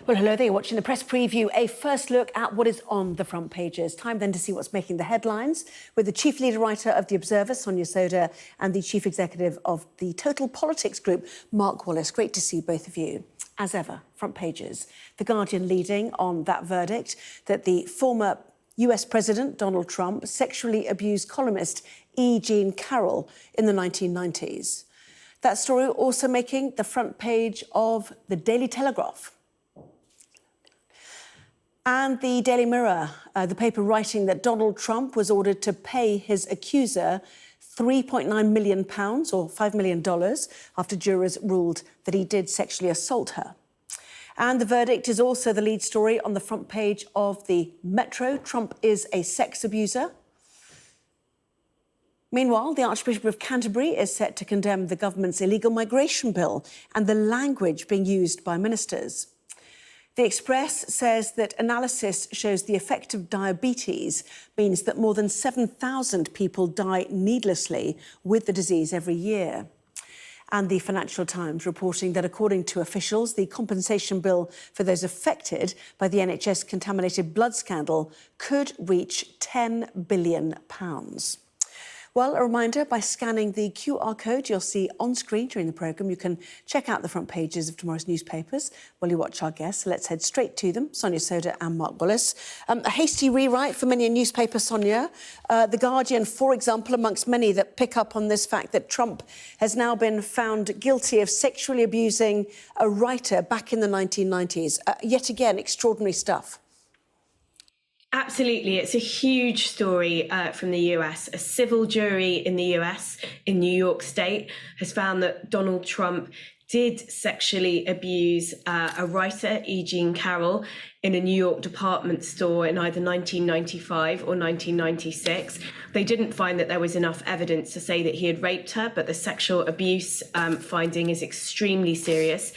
Well, hello there. You're watching the press preview, a first look at what is on the front pages. Time then to see what's making the headlines with the chief leader writer of The Observer, Sonia Sodha, and the chief executive of the Total Politics Group, Mark Wallace. Great to see both of you. As ever, front pages. The Guardian leading on that verdict that the former US President Donald Trump sexually abused columnist E. Jean Carroll in the 1990s. That story also making the front page of the Daily Telegraph. And the Daily Mirror, the paper writing that Donald Trump was ordered to pay his accuser £3.9 million, or $5 million, after jurors ruled that he did sexually assault her. And the verdict is also the lead story on the front page of the Metro. Trump is a sex abuser. Meanwhile, the Archbishop of Canterbury is set to condemn the government's illegal migration bill and the language being used by ministers. The Express says that analysis shows the effect of diabetes means that more than 7,000 people die needlessly with the disease every year. And the Financial Times reporting that, according to officials, the compensation bill for those affected by the NHS contaminated blood scandal could reach £10 billion. Well, a reminder, by scanning the QR code you'll see on screen during the programme, you can check out the front pages of tomorrow's newspapers while you watch our guests. So let's head straight to them, Sonia Sodha and Mark Wallace. A hasty rewrite for many a newspaper, Sonia. The Guardian, for example, amongst many that pick up on this fact that Trump has now been found guilty of sexually abusing a writer back in the 1990s. Yet again, extraordinary stuff. Absolutely. It's a huge story from the US. A civil jury in the US, in New York State, has found that Donald Trump did sexually abuse a writer, E. Jean Carroll, in a New York department store in either 1995 or 1996. They didn't find that there was enough evidence to say that he had raped her, but the sexual abuse finding is extremely serious.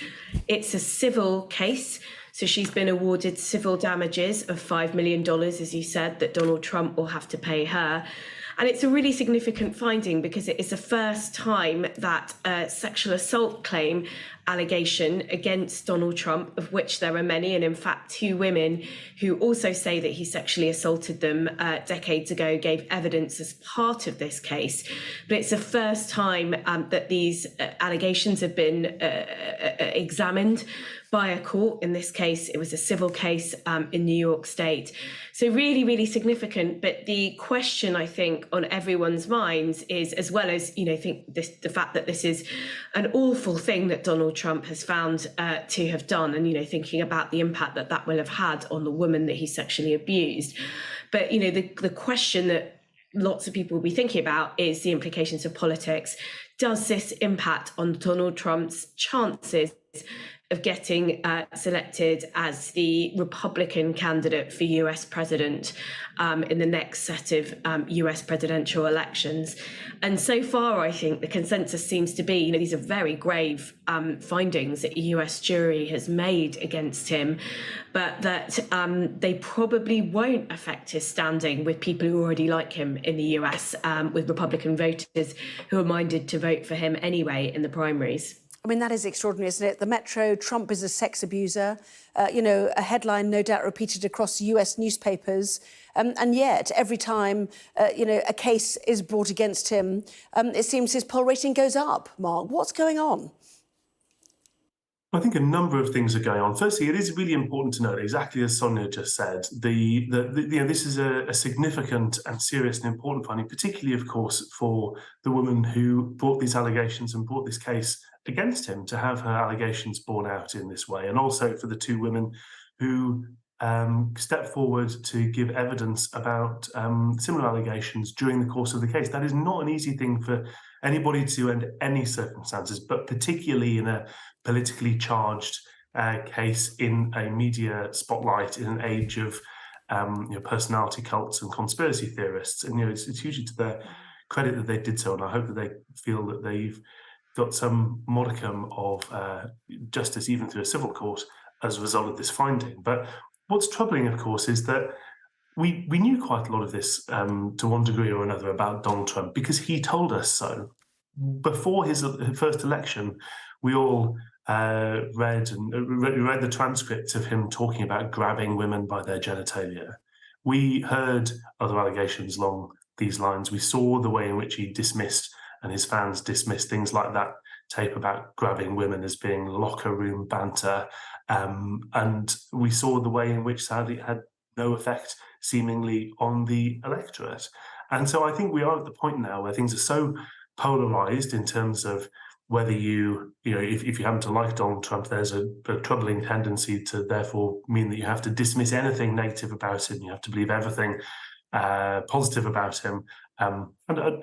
It's a civil case. So she's been awarded civil damages of $5 million, as you said, that Donald Trump will have to pay her. And it's a really significant finding because it is the first time that a sexual assault claim allegation against Donald Trump, of which there are many, and in fact 2 women who also say that he sexually assaulted them decades ago, gave evidence as part of this case. But it's the first time that these allegations have been examined by a court. In this case, it was a civil case in New York State. So really, really significant. But the question, I think, on everyone's minds is, as well as, the fact that this is an awful thing that Donald Trump has found to have done, and, thinking about the impact that that will have had on the woman that he sexually abused. But, the question that lots of people will be thinking about is the implications of politics. Does this impact on Donald Trump's chances of getting selected as the Republican candidate for US president in the next set of US presidential elections? And so far, I think the consensus seems to be, these are very grave findings that a US jury has made against him, but that they probably won't affect his standing with people who already like him in the US, with Republican voters who are minded to vote for him anyway in the primaries. I mean, that is extraordinary, isn't it? The Metro, Trump is a sex abuser, a headline no doubt repeated across US newspapers. And yet, every time, a case is brought against him, it seems his poll rating goes up. Mark, what's going on? I think a number of things are going on. Firstly, it is really important to note, exactly as Sonia just said, this is a significant and serious and important finding, particularly, of course, for the woman who brought these allegations and brought this case against him, to have her allegations borne out in this way, and also for the 2 women who stepped forward to give evidence about similar allegations during the course of the case. That is not an easy thing for anybody to do under any circumstances, but particularly in a politically charged case in a media spotlight in an age of personality cults and conspiracy theorists. And it's hugely to their credit that they did so, and I hope that they feel that they've got some modicum of justice even through a civil court as a result of this finding. But what's troubling, of course, is that we knew quite a lot of this to one degree or another about Donald Trump, because he told us so. Before his first election, we all read the transcript of him talking about grabbing women by their genitalia. We heard other allegations along these lines. We saw the way in which he dismissed, and his fans dismissed, things like that tape about grabbing women as being locker room banter. And we saw the way in which, sadly, it had no effect, seemingly, on the electorate. And so I think we are at the point now where things are so polarized in terms of whether if you happen to like Donald Trump, there's a troubling tendency to therefore mean that you have to dismiss anything negative about him. You have to believe everything positive about him, and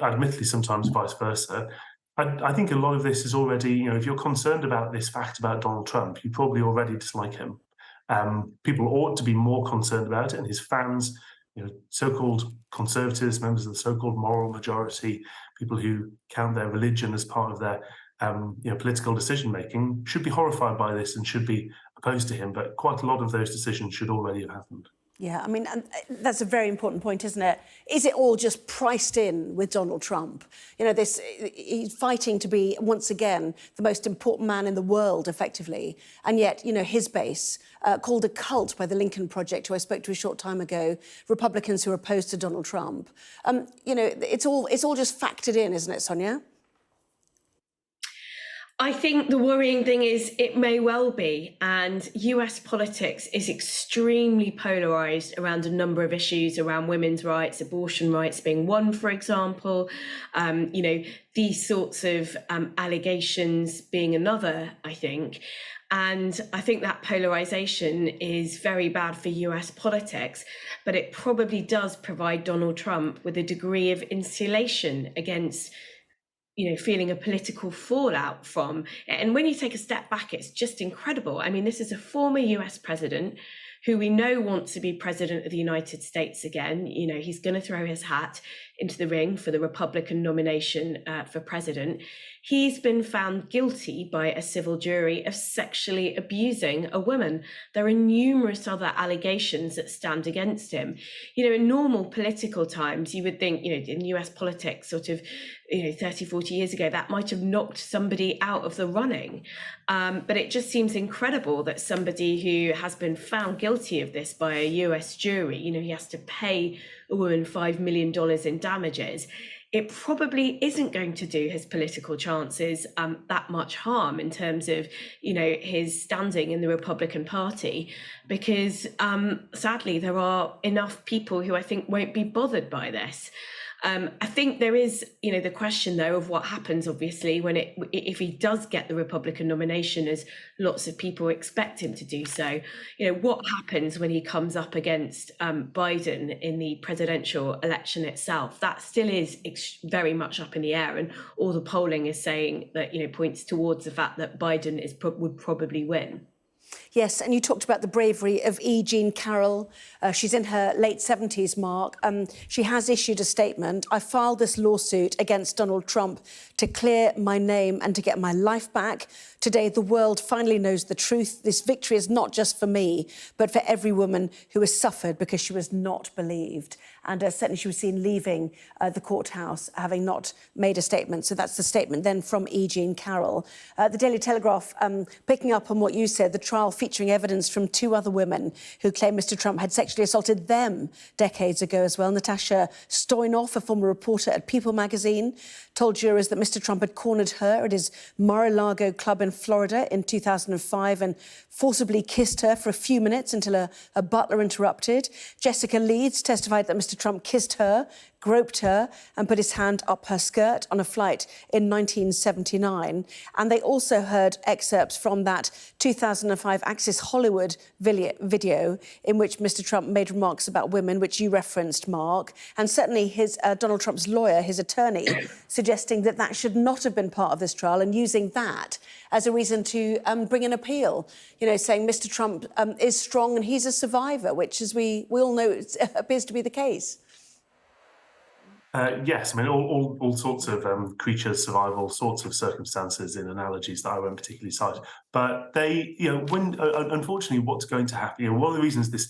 admittedly sometimes vice versa. I think a lot of this is already, if you're concerned about this fact about Donald Trump, you probably already dislike him. People ought to be more concerned about it, and his fans, so-called conservatives, members of the so-called moral majority, people who count their religion as part of their political decision-making, should be horrified by this and should be opposed to him. But quite a lot of those decisions should already have happened. Yeah, I mean, that's a very important point, isn't it? Is it all just priced in with Donald Trump? He's fighting to be, once again, the most important man in the world, effectively. And yet, his base, called a cult by the Lincoln Project, who I spoke to a short time ago, Republicans who are opposed to Donald Trump. It's all just factored in, isn't it, Sonia? I think the worrying thing is it may well be, and US politics is extremely polarised around a number of issues around women's rights, abortion rights being one, for example, these sorts of allegations being another, I think. And I think that polarisation is very bad for US politics, but it probably does provide Donald Trump with a degree of insulation against feeling a political fallout from. And when you take a step back, it's just incredible. I mean, this is a former US president who we know wants to be president of the United States again. He's going to throw his hat into the ring for the Republican nomination for president. He's been found guilty by a civil jury of sexually abusing a woman. There are numerous other allegations that stand against him. In normal political times, you would think, in US politics, sort of, 30, 40 years ago, that might have knocked somebody out of the running. But it just seems incredible that somebody who has been found guilty of this by a US jury, he has to pay a woman $5 million in damages. It probably isn't going to do his political chances that much harm in terms of, his standing in the Republican Party, because sadly, there are enough people who I think won't be bothered by this. I think there is, the question, though, of what happens, obviously, if he does get the Republican nomination, as lots of people expect him to do so. What happens when he comes up against Biden in the presidential election itself? That still is very much up in the air, and all the polling is saying that, points towards the fact that Biden would probably win. Yes, and you talked about the bravery of E. Jean Carroll. She's in her late 70s, Mark. She has issued a statement. I filed this lawsuit against Donald Trump to clear my name and to get my life back. Today, the world finally knows the truth. This victory is not just for me, but for every woman who has suffered because she was not believed. And certainly she was seen leaving the courthouse, having not made a statement. So that's the statement then from E. Jean Carroll. The Daily Telegraph, picking up on what you said, the trial featuring evidence from two other women who claim Mr. Trump had sexually assaulted them decades ago as well. Natasha Stoynoff, a former reporter at People magazine, told jurors that Mr. Trump had cornered her at his Mar-a-Lago club in Florida in 2005 and forcibly kissed her for a few minutes until a butler interrupted. Jessica Leeds testified that Mr. Trump kissed her, groped her and put his hand up her skirt on a flight in 1979. And they also heard excerpts from that 2005 Access Hollywood video in which Mr. Trump made remarks about women, which you referenced, Mark. And certainly Donald Trump's lawyer, his attorney, suggesting that that should not have been part of this trial and using that as a reason to bring an appeal, saying Mr. Trump is strong and he's a survivor, which, as we all know, appears to be the case. Yes, I mean, all sorts of creatures survive all sorts of circumstances in analogies that I won't particularly cite. But they, unfortunately, what's going to happen, one of the reasons this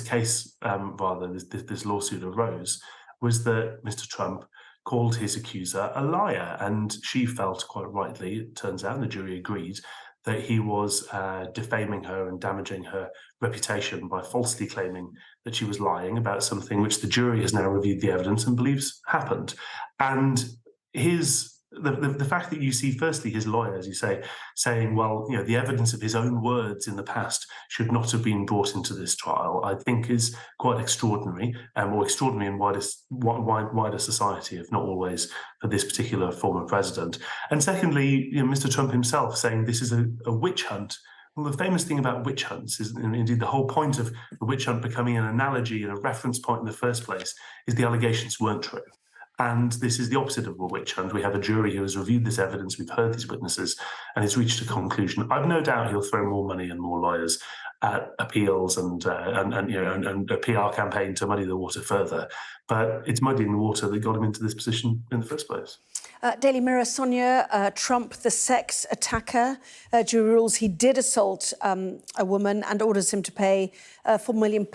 case, this lawsuit arose was that Mr. Trump called his accuser a liar. And she felt, quite rightly, it turns out, and the jury agreed, that he was defaming her and damaging her reputation by falsely claiming that she was lying about something which the jury has now reviewed the evidence and believes happened. And the fact that you see, firstly, his lawyer, as you say, saying, well, the evidence of his own words in the past should not have been brought into this trial, I think is quite extraordinary, or extraordinary in wider society, if not always for this particular former president. And secondly, Mr. Trump himself saying this is a witch hunt. Well, the famous thing about witch hunts is, and indeed the whole point of the witch hunt becoming an analogy and a reference point in the first place, is the allegations weren't true. And this is the opposite of a witch hunt. We have a jury who has reviewed this evidence, we've heard these witnesses, and has reached a conclusion. I've no doubt he'll throw more money and more lawyers at appeals and a PR campaign to muddy the water further. But it's muddying the water that got him into this position in the first place. Daily Mirror, Sonia, Trump, the sex attacker. Jury rules he did assault a woman and orders him to pay £4 million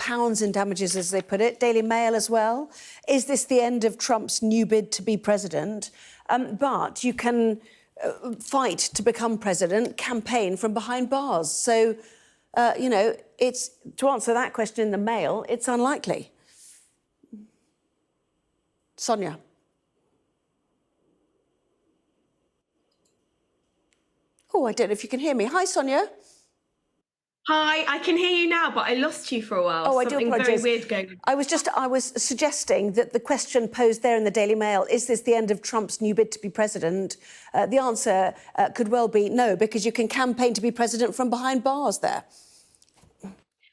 in damages, as they put it. Daily Mail as well. Is this the end of Trump's new bid to be president? But you can fight to become president, campaign from behind bars. So, it's to answer that question in the Mail, it's unlikely. Sonia. Oh, I don't know if you can hear me. Hi, Sonia. Hi, I can hear you now, but I lost you for a while. Oh, I do Something apologise. very weird going on. I was suggesting that the question posed there in the Daily Mail, is this the end of Trump's new bid to be president? The answer could well be no, because you can campaign to be president from behind bars there.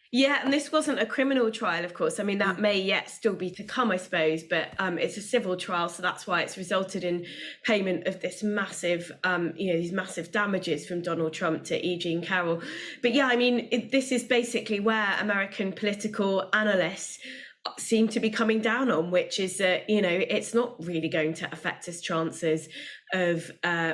Yeah, and this wasn't a criminal trial, of course. I mean, that may yet still be to come, I suppose, but it's a civil trial, so that's why it's resulted in payment of this massive, these massive damages from Donald Trump to E. Jean Carroll. But yeah, I mean, this is basically where American political analysts seem to be coming down on, which is that, it's not really going to affect his chances of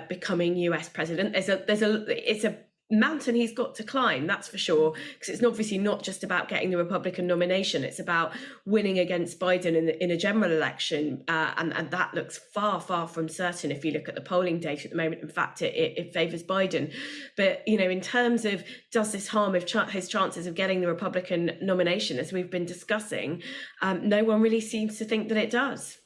becoming US president. It's a mountain he's got to climb, that's for sure, because it's obviously not just about getting the Republican nomination, it's about winning against Biden in a general election, and that looks far from certain if you look at the polling data at the moment. In fact, it favours Biden. But in terms of, does this harm his chances of getting the Republican nomination, as we've been discussing, no one really seems to think that it does.